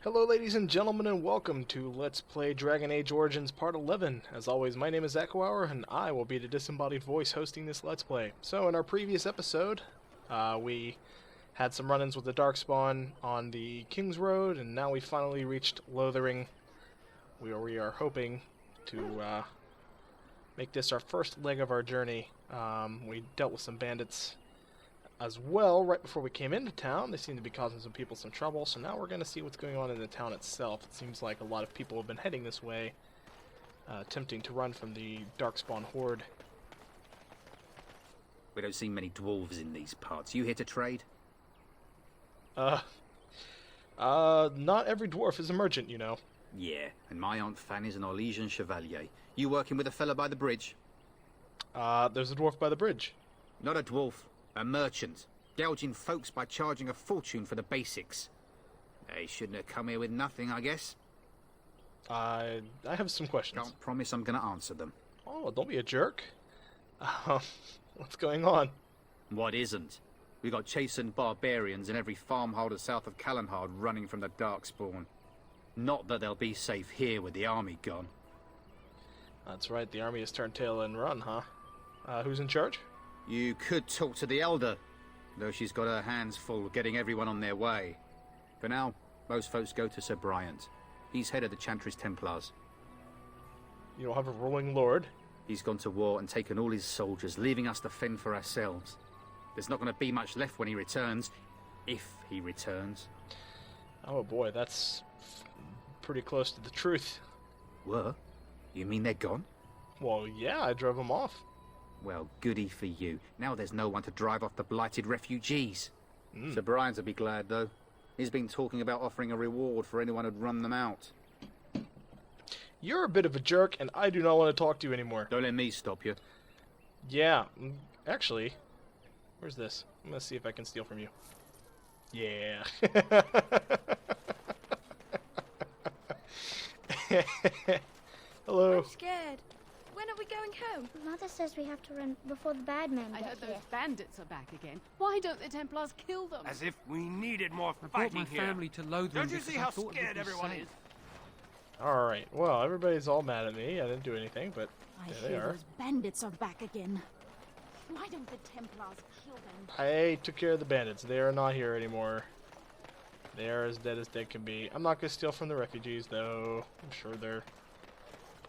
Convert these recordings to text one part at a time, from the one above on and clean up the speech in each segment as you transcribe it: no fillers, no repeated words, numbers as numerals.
Hello ladies and gentlemen and welcome to Let's Play Dragon Age Origins Part 11. As always, my name is eckohour and I will be the disembodied voice hosting this Let's Play. So in our previous episode, we had some run-ins with the darkspawn on the King's Road, and now we finally reached Lothering, where we are hoping to make this our first leg of our journey. We dealt with some bandits as well right before we came into town. They seem to be causing some people some trouble, so now we're going to see what's going on in the town itself. It seems like a lot of people have been heading this way, attempting to run from the darkspawn horde. We don't see many dwarves in these parts. You here to trade? Not every dwarf is a merchant, you know. Yeah, and my Aunt Fanny's an Orlesian chevalier. You working with a fella by the bridge? There's a dwarf by the bridge. Not a dwarf, a merchant. Gouging folks by charging a fortune for the basics. They shouldn't have come here with nothing, I guess. I have some questions. Can't promise I'm gonna answer them. Oh, don't be a jerk. What's going on? What isn't? We got chastened barbarians in every farmholder south of Callanhard running from the darkspawn. Not that they'll be safe here with the army gone. That's right, the army has turned tail and run, huh? Who's in charge? You could talk to the Elder, though she's got her hands full getting everyone on their way. For now, most folks go to Sir Bryant. He's head of the Chantry's Templars. You don't have a ruling lord? He's gone to war and taken all his soldiers, leaving us to fend for ourselves. There's not going to be much left when he returns, if he returns. Oh boy, that's pretty close to the truth. What? You mean they're gone? Well, yeah, I drove them off. Well, goody for you. Now there's no one to drive off the blighted refugees. Sir Bryant'll be glad, though. He's been talking about offering a reward for anyone who'd run them out. You're a bit of a jerk, and I do not want to talk to you anymore. Don't let me stop you. Yeah, actually, where's this? I'm gonna see if I can steal from you. Yeah. Hello. I'm scared. When are we going home? Mother says we have to run before the bad men I get heard here. those bandits are back again. Why don't the Templars kill them? As if we needed more I brought fighting my here. family to Lothering Don't you because see I how thought it would scared be everyone safe. is? Alright, well, everybody's all mad at me. I didn't do anything, but I there they hear are. those bandits are back again. Why don't the Templars kill them? I took care of the bandits. They are not here anymore. They are as dead as they can be. I'm not going to steal from the refugees, though. I'm sure they're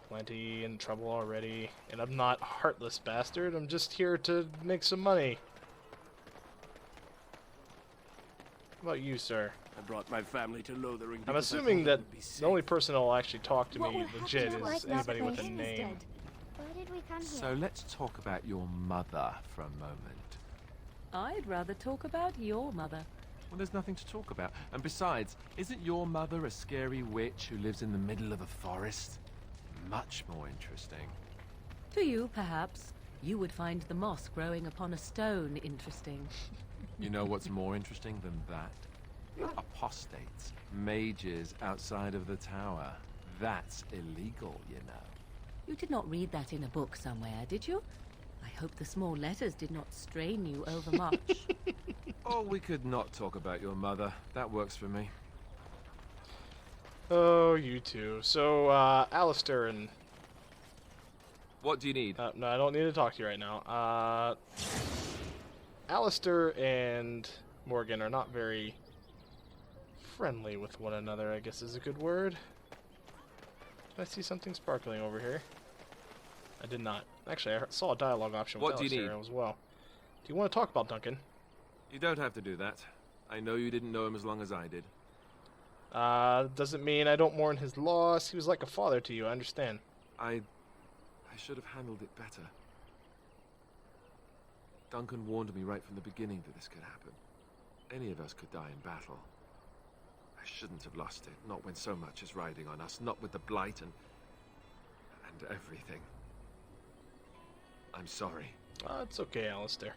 plenty in trouble already. And I'm not a heartless bastard. I'm just here to make some money. How about you, sir? I brought my family to Lothering. I'm because I assuming thought it that would be the safe. only person that will actually talk to What me will happen legit to is us now anybody that with a King is name. dead? Why did we come So here? let's talk about your mother for a moment. I'd rather talk about your mother. Well, there's nothing to talk about. And besides, isn't your mother a scary witch who lives in the middle of a forest? Much more interesting. To you, perhaps, you would find the moss growing upon a stone interesting. You know what's more interesting than that? Apostates, mages outside of the tower. That's illegal, you know. You did not read that in a book somewhere, did you? I hope the small letters did not strain you overmuch. Oh, we could not talk about your mother. That works for me. Oh, you two. So, Alistair and... What do you need? no, I don't need to talk to you right now. Alistair and Morgan are not very friendly with one another, I guess is a good word. Did I see something sparkling over here? I did not. Actually, I saw a dialogue option with What do you Alistair need? as well. Do you want to talk about Duncan? You don't have to do that. I know you didn't know him as long as I did. Doesn't mean I don't mourn his loss. He was like a father to you, I understand. I should have handled it better. Duncan warned me right from the beginning that this could happen. Any of us could die in battle. I shouldn't have lost it, not when so much is riding on us, not with the blight and everything. I'm sorry. It's okay, Alistair.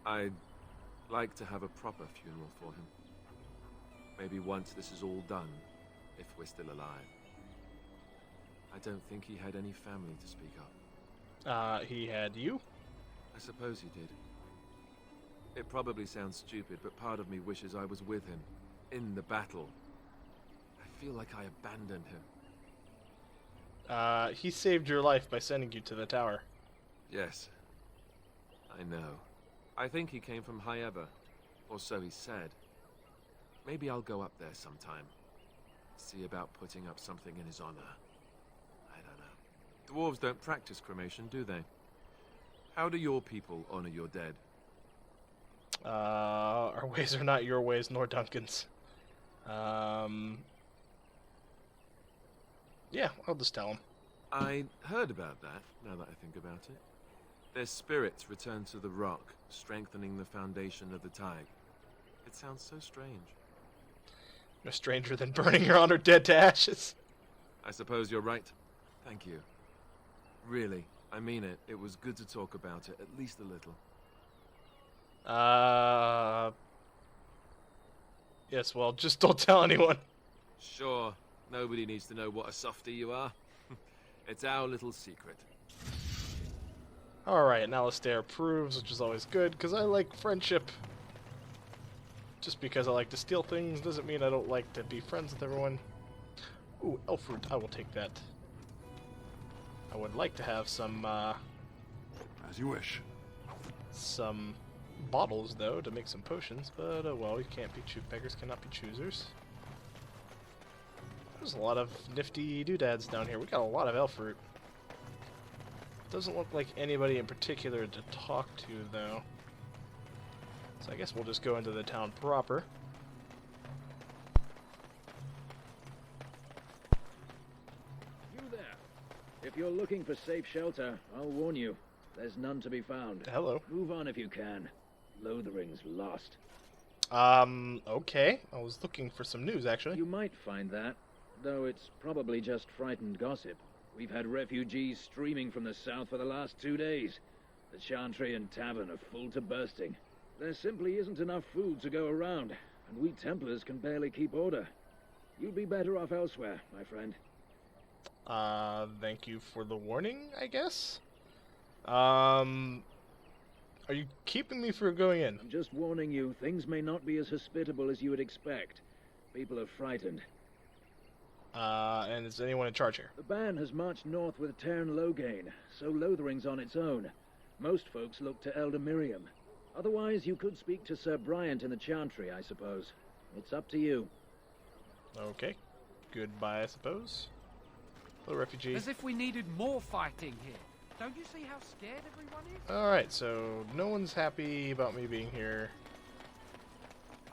I'd like to have a proper funeral for him. Maybe once this is all done, if we're still alive. I don't think he had any family to speak of. He had you? I suppose he did. It probably sounds stupid, but part of me wishes I was with him, in the battle. feel like I abandoned him. He saved your life by sending you to the tower. Yes. I know. I think he came from High Ever. Or so he said. Maybe I'll go up there sometime. See about putting up something in his honor. I don't know. Dwarves don't practice cremation, do they? How do your people honor your dead? Our ways are not your ways, nor Duncan's. Yeah, I'll just tell him. I heard about that, now that I think about it. Their spirits return to the rock, strengthening the foundation of the tide. It sounds so strange. No stranger than burning your honored dead to ashes. I suppose you're right. Thank you. Really, I mean it. It was good to talk about it, at least a little. Yes, well, just don't tell anyone. Sure, nobody needs to know what a softie you are. It's our little secret. Alright, and Alistair approves, which is always good, because I like friendship. Just because I like to steal things doesn't mean I don't like to be friends with everyone. Ooh, elf fruit, I will take that. I would like to have some, As you wish. some bottles, though, to make some potions, but, well, you can't be beggars cannot be choosers. There's a lot of nifty doodads down here. We got a lot of elf fruit. Doesn't look like anybody in particular to talk to, though. So I guess we'll just go into the town proper. You there. If you're looking for safe shelter, I'll warn you. There's none to be found. Hello. Move on if you can. Lothering's lost. Okay. I was looking for some news, actually. You might find that, though it's probably just frightened gossip. We've had refugees streaming from the south for the last 2 days. The Chantry and Tavern are full to bursting. There simply isn't enough food to go around, and we Templars can barely keep order. You'd be better off elsewhere, my friend. Thank you for the warning, I guess? Are you keeping me from going in? I'm just warning you, things may not be as hospitable as you would expect. People are frightened. And is anyone in charge here? The band has marched north with Tern Loghain, so Lothering's on its own. Most folks look to Elder Miriam. Otherwise, you could speak to Sir Bryant in the Chantry, I suppose. It's up to you. Okay. Goodbye, I suppose. Hello, refugee. As if we needed more fighting here. Don't you see how scared everyone is? Alright, so no one's happy about me being here.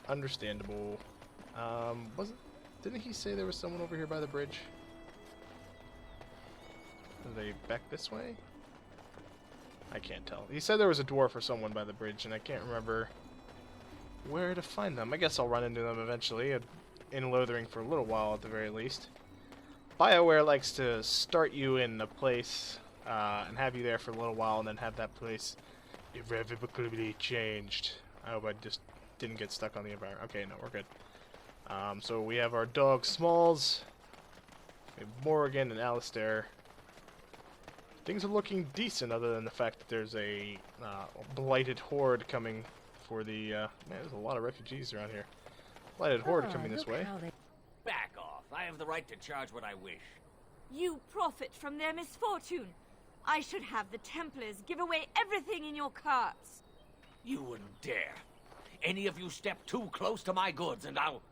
Understandable. Didn't he say there was someone over here by the bridge? Are they back this way? I can't tell. He said there was a dwarf or someone by the bridge, and I can't remember where to find them. I guess I'll run into them eventually, in Lothering for a little while at the very least. Bioware likes to start you in a place and have you there for a little while and then have that place irrevocably changed. I hope I just didn't get stuck on the environment. Okay, no, we're good. So we have our dog Smalls, we have Morrigan and Alistair. Things are looking decent other than the fact that there's a blighted horde coming for the... man, there's a lot of refugees around here. Blighted horde coming this way. Back off. I have the right to charge what I wish. You profit from their misfortune. I should have the Templars give away everything in your carts. You wouldn't dare. Any of you step too close to my goods and I'll...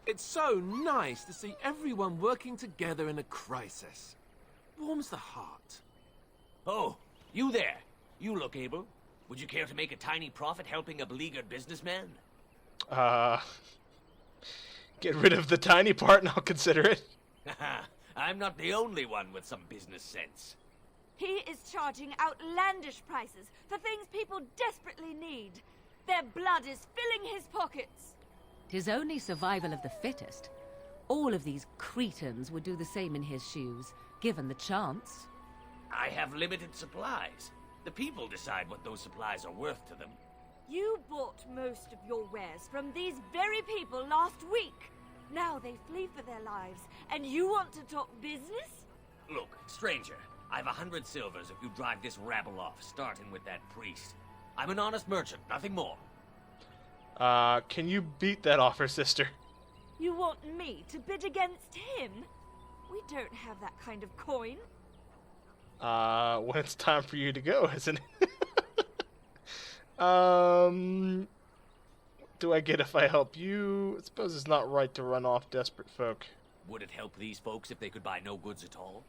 It's so nice to see everyone working together in a crisis. Warms the heart. Oh, you there. You look able. Would you care to make a tiny profit helping a beleaguered businessman? Get rid of the tiny part and I'll consider it. I'm not the only one with some business sense. He is charging outlandish prices for things people desperately need. Their blood is filling his pockets. 'Tis only survival of the fittest. All of these cretins would do the same in his shoes, given the chance. I have limited supplies. The people decide what those supplies are worth to them. You bought most of your wares from these very people last week. Now they flee for their lives, and you want to talk business? Look, stranger, I've 100 silvers if you drive this rabble off, starting with that priest. I'm an honest merchant, nothing more. Can you beat that offer, sister? You want me to bid against him? We don't have that kind of coin. When it's time for you to go, isn't it? Do I get if I help you? I suppose it's not right to run off desperate folk. Would it help these folks if they could buy no goods at all?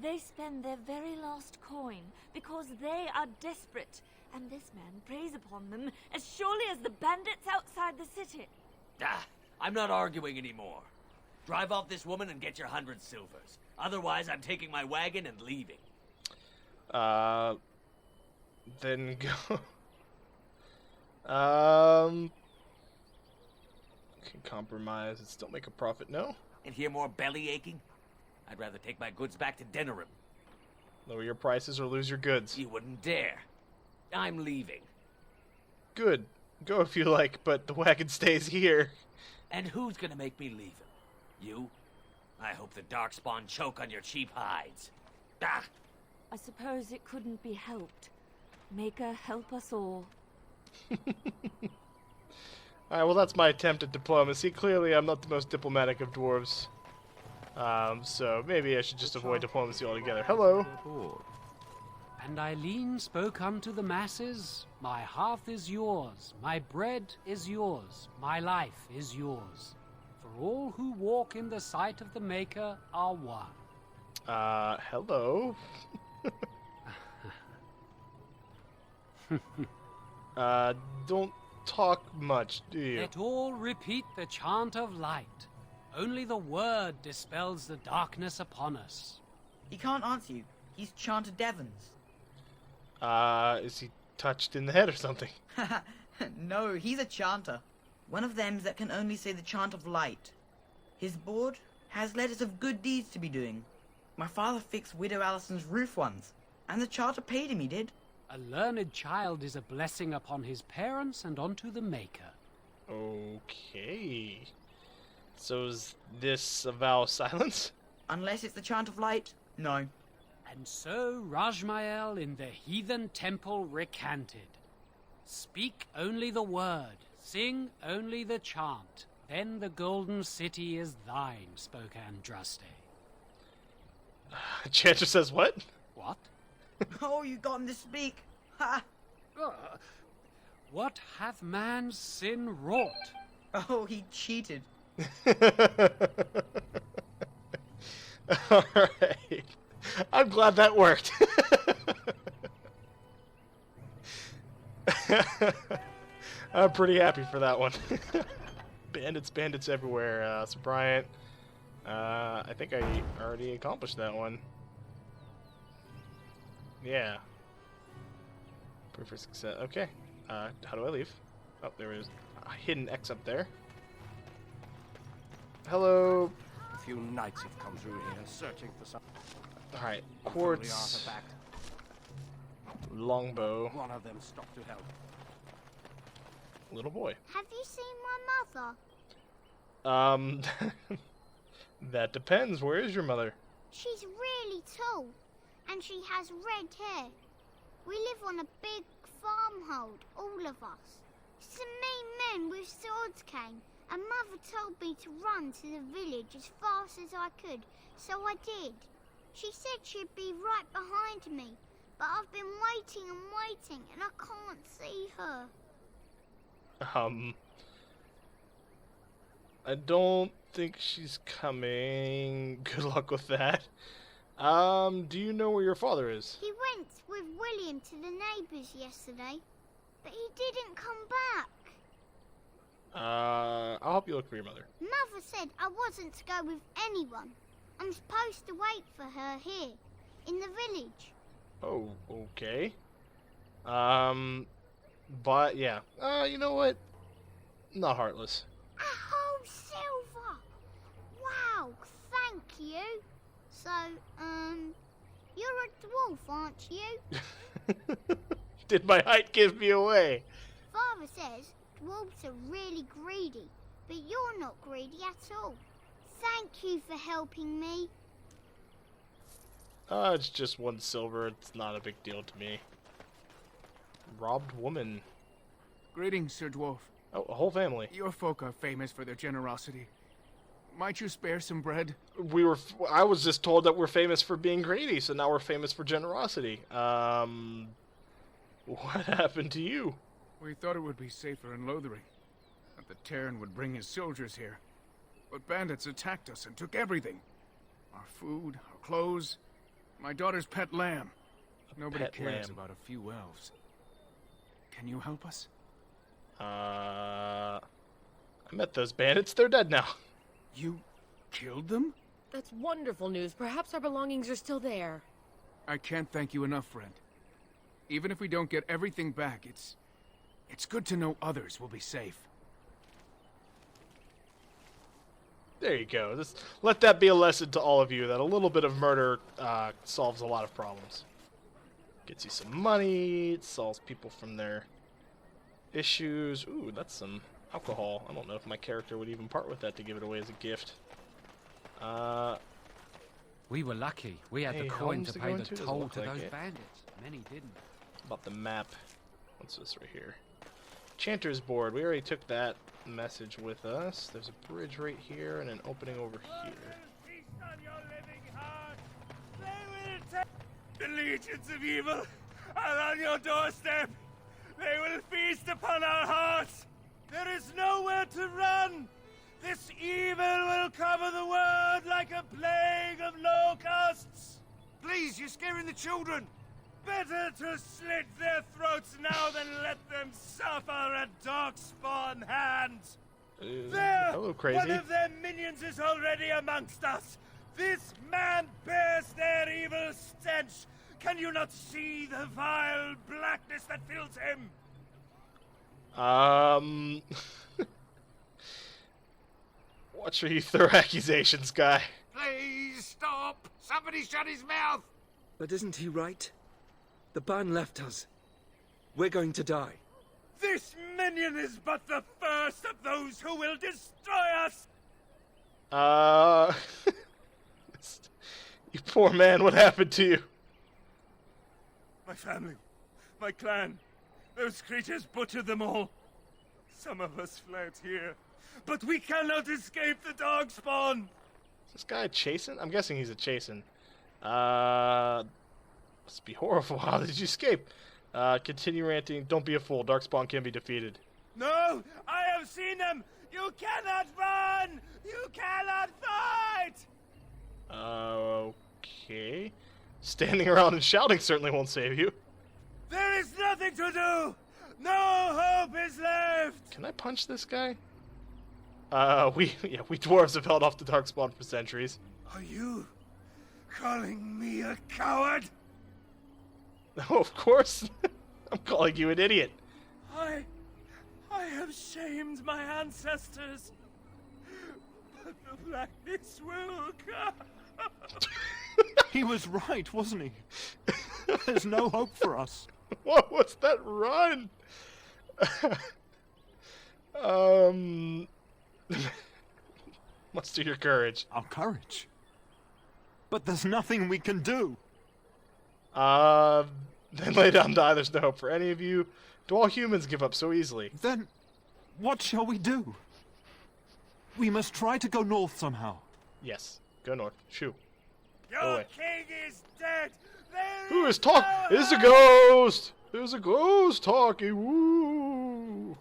They spend their very last coin because they are desperate, and this man preys upon them as surely as the bandits outside the city. Ah, I'm not arguing anymore. Drive off this woman and get your 100 silvers. Otherwise, I'm taking my wagon and leaving. Then go. Can compromise and still make a profit, no? And hear more belly aching? I'd rather take my goods back to Denerim. Lower your prices or lose your goods. You wouldn't dare. I'm leaving. Good. Go if you like, but the wagon stays here. And who's gonna make me leave him? You? I hope the darkspawn choke on your cheap hides. Ah! I suppose it couldn't be helped. Maker, help us all. Alright, well that's my attempt at diplomacy. Clearly I'm not the most diplomatic of dwarves. So maybe I should just avoid diplomacy altogether. Hello! And Eileen spoke unto the masses, my hearth is yours, my bread is yours, my life is yours. For all who walk in the sight of the Maker are one. Hello? Don't talk much, do you? Let all repeat the chant of light. Only the word dispels the darkness upon us. He can't answer you. He's chanted Devons. Is he touched in the head or something? No, he's a chanter. One of them that can only say the chant of light. His board has letters of good deeds to be doing. My father fixed Widow Allison's roof once, and the charter paid him, he did. A learned child is a blessing upon his parents and onto the Maker. Okay. So is this a vow of silence? Unless it's the chant of light, no. And so Rajmael in the heathen temple recanted. Speak only the word, sing only the chant, then the golden city is thine, spoke Andraste. Chanter says what? What? Oh, you got him to speak. Ha! What hath man's sin wrought? Oh, he cheated. Alright. I'm glad that worked. I'm pretty happy for that one. Bandits everywhere. So Bryant, I think I already accomplished that one. Yeah. Proof for success. Okay. How do I leave? Oh, there is a hidden X up there. Hello. A few knights have come through here, searching for some. Alright, quartz. Longbow. One of them stopped to help. Little boy. Have you seen my mother? That depends. Where is your mother? She's really tall, and she has red hair. We live on a big farmhold, all of us. Some mean men with swords came, and Mother told me to run to the village as fast as I could, so I did. She said she'd be right behind me, but I've been waiting and waiting, and I can't see her. I don't think she's coming. Good luck with that. Do you know where your father is? He went with William to the neighbours yesterday, but he didn't come back. I'll help you look for your mother. Mother said I wasn't to go with anyone. I'm supposed to wait for her here, in the village. Oh, okay. But yeah. You know what? Not heartless. A whole silver! Wow, thank you. So, you're a dwarf, aren't you? Did my height give me away? Father says dwarves are really greedy, but you're not greedy at all. Thank you for helping me. It's just 1 silver. It's not a big deal to me. Robbed woman. Greetings, Sir Dwarf. Oh, a whole family. Your folk are famous for their generosity. Might you spare some bread? I was just told that we're famous for being greedy, so now we're famous for generosity. What happened to you? We thought it would be safer in Lothering, that the Terran would bring his soldiers here. But bandits attacked us and took everything. Our food, our clothes, my daughter's pet lamb. Nobody cares about a few elves. Can you help us? I met those bandits. They're dead now. You killed them? That's wonderful news. Perhaps our belongings are still there. I can't thank you enough, friend. Even if we don't get everything back, it's good to know others will be safe. There you go. Let that be a lesson to all of you, that a little bit of murder solves a lot of problems. Gets you some money, it solves people from their issues. Ooh, that's some alcohol. I don't know if my character would even part with that to give it away as a gift. We were lucky. We had the coin to pay the toll to those it. bandits. Many didn't. About the map. What's this right here? Chanter's board. We already took that message with us. There's a bridge right here and an opening over here. The legions of evil are on your doorstep. They will feast upon our hearts. There is nowhere to run. This evil will cover the world like a plague of locusts. Please, you're scaring the children. Better to slit their throats now than let them suffer at darkspawn hands. There! Hello, crazy. One of their minions is already amongst us. This man bears their evil stench. Can you not see the vile blackness that fills him? Watch where you throw accusations, guy. Please stop! Somebody shut his mouth! But isn't he right? The ban left us. We're going to die. This minion is but the first of those who will destroy us! You poor man, what happened to you? My family, my clan, those creatures butchered them all. Some of us fled here, but we cannot escape the darkspawn. Is this guy a Chasen? I'm guessing he's a Chasen. Must be horrible. How did you escape? Continue ranting. Don't be a fool. Darkspawn can be defeated. No, I have seen them. You cannot run. You cannot fight. Okay. Standing around and shouting certainly won't save you. There is nothing to do. No hope is left. Can I punch this guy? We dwarves have held off the darkspawn for centuries. Are you calling me a coward? No, of course. I'm calling you an idiot. I have shamed my ancestors. But the blackness will come. He was right, wasn't he? There's no hope for us. What was that run? Muster your courage. Our courage? But there's nothing we can do. Then lay down and die. There's no hope for any of you. Do all humans give up so easily? Then, what shall we do? We must try to go north somehow. Yes, go north. Shoo. Your king is dead. Who is talking? It's a ghost. There's a ghost talking. Woo.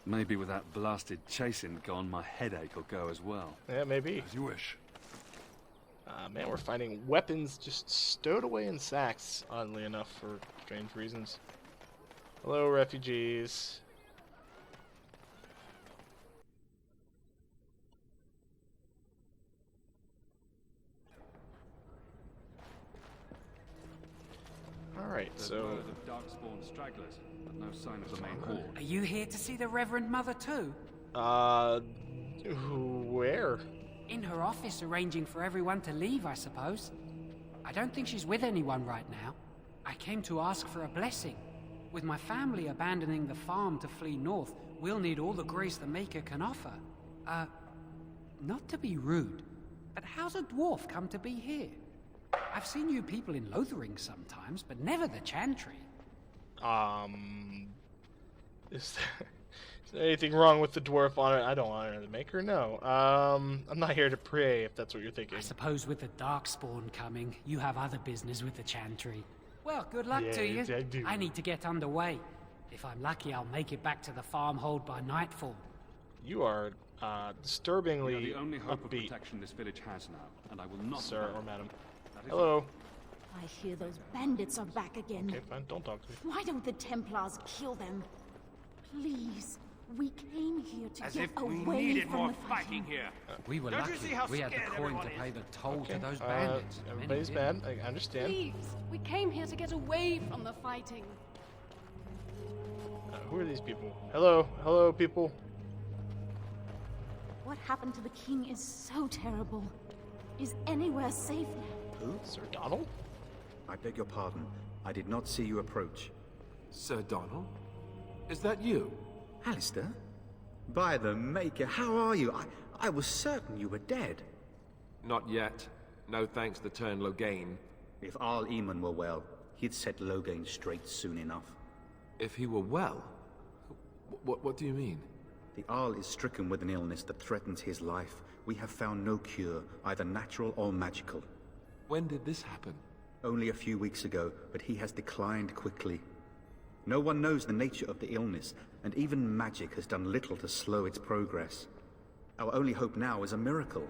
Maybe with that blasted chasing gone, my headache will go as well. Yeah, maybe. As you wish. Man, we're finding weapons just stowed away in sacks, oddly enough, for strange reasons. Hello, refugees. Alright, so... Word of darkspawn stragglers, but no sign of the main horde. Are you here to see the Reverend Mother too? Where? In her office arranging for everyone to leave, I suppose. I don't think she's with anyone right now. I came to ask for a blessing. With my family abandoning the farm to flee north, we'll need all the grace the Maker can offer. Not to be rude, but how's a dwarf come to be here? I've seen you people in Lothering sometimes, but never the Chantry. Is Is there anything wrong with the dwarf honor? I don't honor the maker, no. I'm not here to pray, if that's what you're thinking. I suppose with the darkspawn coming, you have other business with the chantry. Well, good luck Yeah, to you. I do. I need to get underway. If I'm lucky, I'll make it back to the farmhold by nightfall. You are disturbingly You are the only hope of upbeat, protection this village has now, and I will not. sir or madam. That is Hello. I hear those bandits are back again. Okay, fine. Don't talk to me. Why don't the Templars kill them? Please, we came here to As get if we away needed from more the fighting here. We were Don't you lucky. see how We had the scared coin everyone to pay is? the toll Okay, to those bandits. Many everybody's didn't. bad. I understand. Please, we came here to get away from the fighting. Who are these people? Hello, hello, people. What happened to the king is so terrible. Is anywhere safe now? Who? Sir Donald? I beg your pardon. I did not see you approach. Sir Donald? Is that you? Alistair? By the Maker, how are you? I was certain you were dead. Not yet. No thanks to Turn Logain. If Arl Eamon were well, he'd set Logain straight soon enough. If he were well? What do you mean? The Arl is stricken with an illness that threatens his life. We have found no cure, either natural or magical. When did this happen? Only a few weeks ago, but he has declined quickly. No one knows the nature of the illness, and even magic has done little to slow its progress. Our only hope now is a miracle.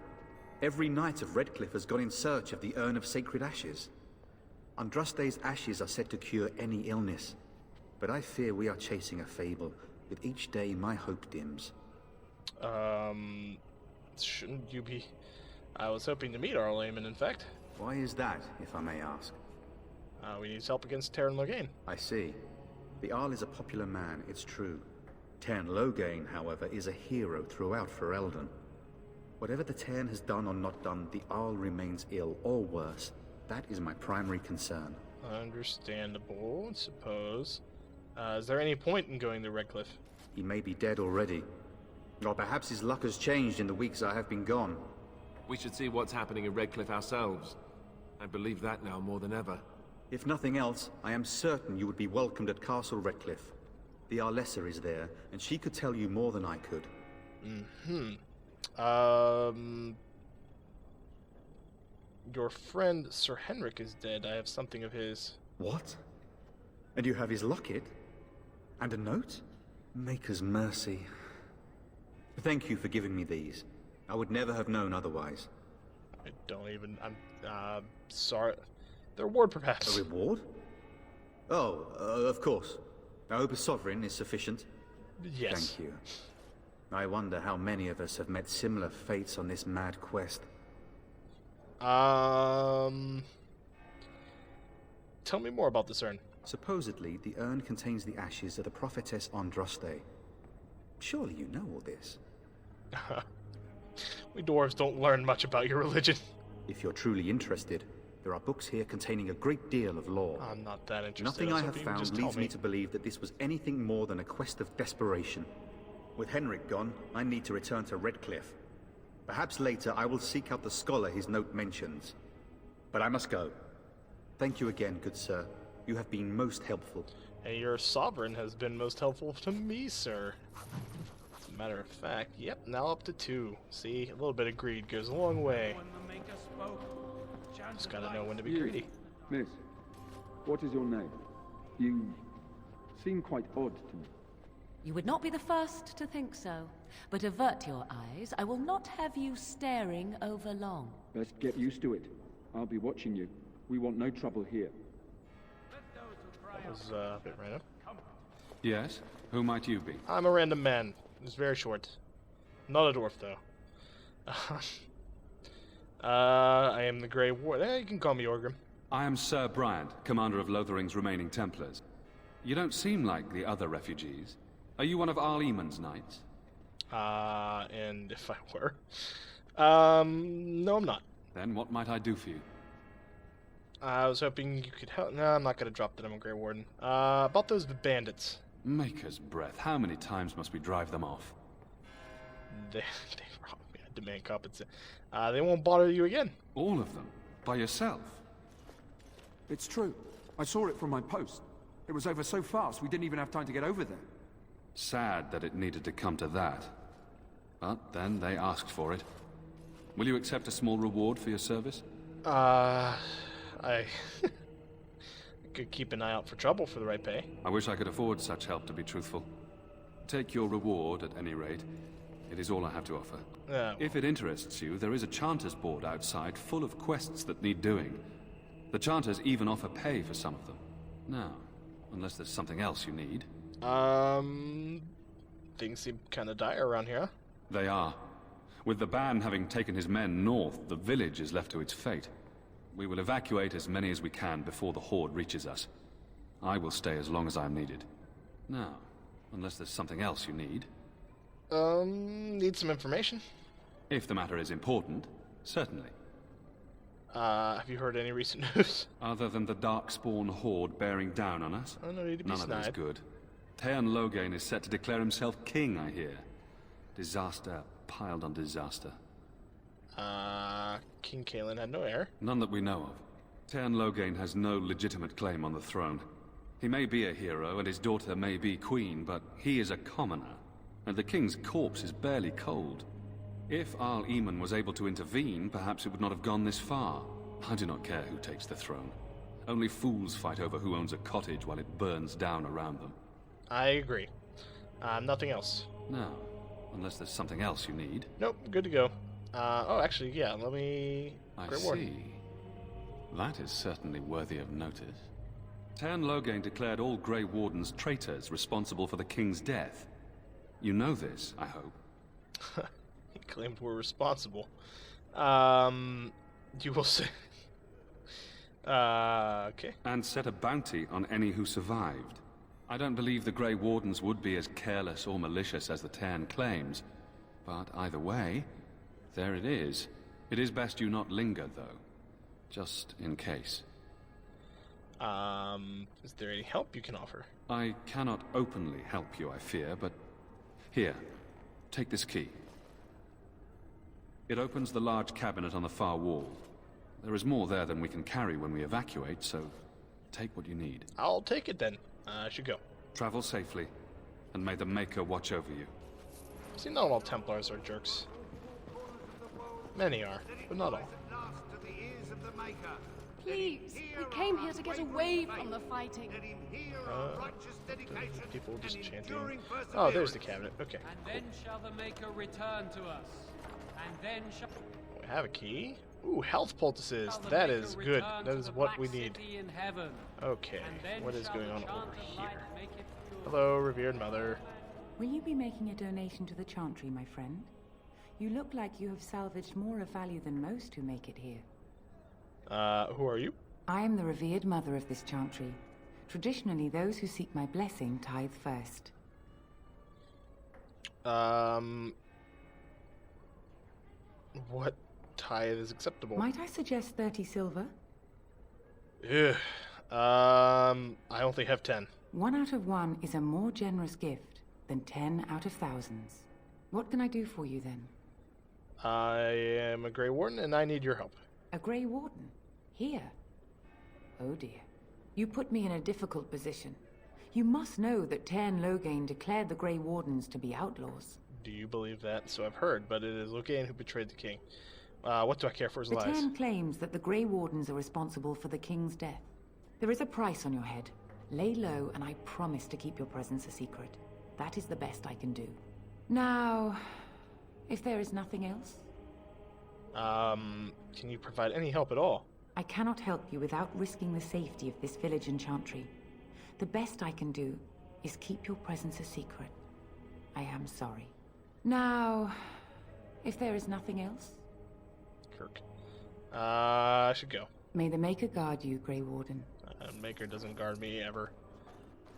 Every knight of Redcliffe has gone in search of the Urn of Sacred Ashes. Andraste's ashes are said to cure any illness, but I fear we are chasing a fable. With each day, my hope dims. Shouldn't you be... I was hoping to meet Arl Eamon, in fact. Why is that, if I may ask? We need his help against Terran Logain. I see. The Arl is a popular man, it's true. Terran Logain, however, is a hero throughout Ferelden. Whatever the Terran has done or not done, the Arl remains ill, or worse. That is my primary concern. Understandable, I suppose. Is there any point in going to Redcliffe? He may be dead already. Or perhaps his luck has changed in the weeks I have been gone. We should see what's happening in Redcliffe ourselves. I believe that now more than ever. If nothing else, I am certain you would be welcomed at Castle Redcliffe. The Arlessa is there, and she could tell you more than I could. Your friend Sir Henrik is dead. I have something of his. What? And you have his locket? And a note? Maker's mercy. Thank you for giving me these. I would never have known otherwise. I don't even... I'm sorry. The reward, perhaps. A reward? Oh, of course. I hope a sovereign is sufficient. Yes. Thank you. I wonder how many of us have met similar fates on this mad quest. Tell me more about this urn. Supposedly, the urn contains the ashes of the prophetess Andraste. Surely you know all this. We dwarves don't learn much about your religion. If you're truly interested, there are books here containing a great deal of lore. I'm not that interested. Nothing I have found leads me to believe that this was anything more than a quest of desperation. With Henrik gone, I need to return to Redcliffe. Perhaps later I will seek out the scholar his note mentions. But I must go. Thank you again, good sir. You have been most helpful. And your sovereign has been most helpful to me, sir. As a matter of fact, yep, now up to 2. See, a little bit of greed goes a long way. Just gotta know when to be greedy. Miss, what is your name? You seem quite odd to me. You would not be the first to think so. But avert your eyes. I will not have you staring over long. Best get used to it. I'll be watching you. We want no trouble here. That was a bit random. Yes? Who might you be? I'm a random man. It's very short. Not a dwarf, though. I am the Grey Ward. You can call me Orgrim. I am Sir Bryant, commander of Lothering's remaining Templars. You don't seem like the other refugees. Are you one of Arl Eamon's knights? And if I were? No, I'm not. Then what might I do for you? I was hoping you could help. No, I'm not gonna drop that I'm a Grey Warden. About those bandits. Maker's breath. How many times must we drive them off? They robbed me. I demand compensation. They won't bother you again. All of them? By yourself? It's true. I saw it from my post. It was over so fast we didn't even have time to get over there. Sad that it needed to come to that. But then they asked for it. Will you accept a small reward for your service? I could keep an eye out for trouble for the right pay. I wish I could afford such help, to be truthful. Take your reward, at any rate. It is all I have to offer. If it interests you, there is a Chanters board outside full of quests that need doing. The Chanters even offer pay for some of them. Now, unless there's something else you need. Things seem kind of dire around here. They are. With the ban having taken his men north, the village is left to its fate. We will evacuate as many as we can before the horde reaches us. I will stay as long as I am needed. Now, unless there's something else you need. Need some information? If the matter is important, certainly. Have you heard any recent news? Other than the darkspawn horde bearing down on us? Oh, no need to be None of it is snide. good. Tearn Loghain is set to declare himself king, I hear. Disaster piled on disaster. King Cailan had no heir. None that we know of. Tearn Loghain has no legitimate claim on the throne. He may be a hero, and his daughter may be queen, but he is a commoner, and the king's corpse is barely cold. If Arl Eamon was able to intervene, perhaps it would not have gone this far. I do not care who takes the throne. Only fools fight over who owns a cottage while it burns down around them. I agree. Nothing else. No, unless there's something else you need. Nope, good to go. Oh, actually, yeah, let me... I Great Warden. see. That is certainly worthy of notice. Tearn Loghain declared all Grey Wardens traitors responsible for the king's death. You know this, I hope. He claimed we're responsible. You will say... okay. And set a bounty on any who survived. I don't believe the Grey Wardens would be as careless or malicious as the Tearn claims. But either way, there it is. It is best you not linger, though. Just in case. Is there any help you can offer? I cannot openly help you, I fear, but... Here, take this key. It opens the large cabinet on the far wall. There is more there than we can carry when we evacuate, so take what you need. I'll take it then. I should go. Travel safely, and may the Maker watch over you. See, not all Templars are jerks. Many are, but not all. Please, we came here to get away from the fighting. People just chanting. Oh, there's the cabinet. Okay. And then shall the Maker return to us. And then shall... We have a key. Ooh, health poultices. That is good. That is what we need. Okay, what is going on over here? Hello, revered mother. Will you be making a donation to the Chantry, my friend? You look like you have salvaged more of value than most who make it here. Who are you? I am the revered mother of this Chantry. Traditionally, those who seek my blessing tithe first. What tithe is acceptable? Might I suggest 30 silver? Ugh. I only have 10. 1 out of 1 is a more generous gift than 10 out of thousands. What can I do for you then? I am a Grey Warden, and I need your help. A Grey Warden? Here? Oh dear. You put me in a difficult position. You must know that Tearn Loghain declared the Grey Wardens to be outlaws. Do you believe that? So I've heard, but it is Loghain who betrayed the king. What do I care for his The lies? Tearn claims that the Grey Wardens are responsible for the king's death. There is a price on your head. Lay low, and I promise to keep your presence a secret. That is the best I can do. Now, if there is nothing else? Can you provide any help at all? I cannot help you without risking the safety of this village and Chantry. The best I can do is keep your presence a secret. I am sorry. Now, if there is nothing else? Kirk. I should go. May the Maker guard you, Grey Warden. Maker doesn't guard me ever.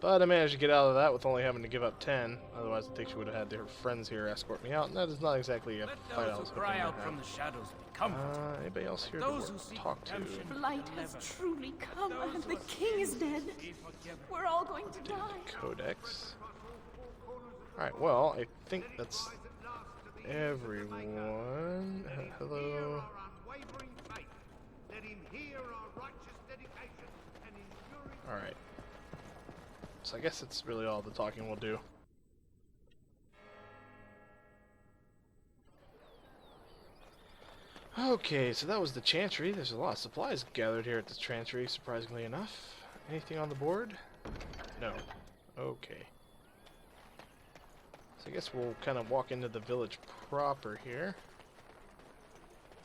But I managed to get out of that with only having to give up 10. Otherwise, I think she would have had their friends here escort me out, and that is not exactly a fight I was hoping to have. From the shadows be comforted. Anybody else here Those to who seek talk to? Light has truly come, and the king is dead. We're all going to die. Codex. Alright, well, I think that's everyone. Hello. Alright. So I guess it's really all the talking we'll do. Okay, so that was the Chantry. There's a lot of supplies gathered here at the Chantry, surprisingly enough. Anything on the board? No. Okay. So I guess we'll kind of walk into the village proper here.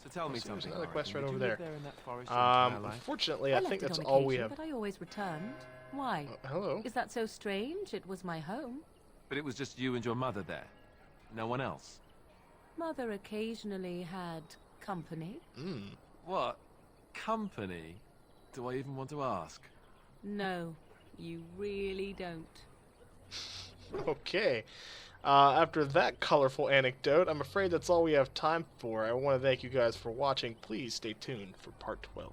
So tell me something. There's another quest right Did over you there. live there in that forest your entire life? Unfortunately, I left think it that's on all we occasion, have. But I always returned. Why? Hello. Is that so strange? It was my home. But it was just you and your mother there. No one else. Mother occasionally had company. What? Company? Do I even want to ask? No, you really don't. Okay. After that colorful anecdote, I'm afraid that's all we have time for. I want to thank you guys for watching. Please stay tuned for part 12.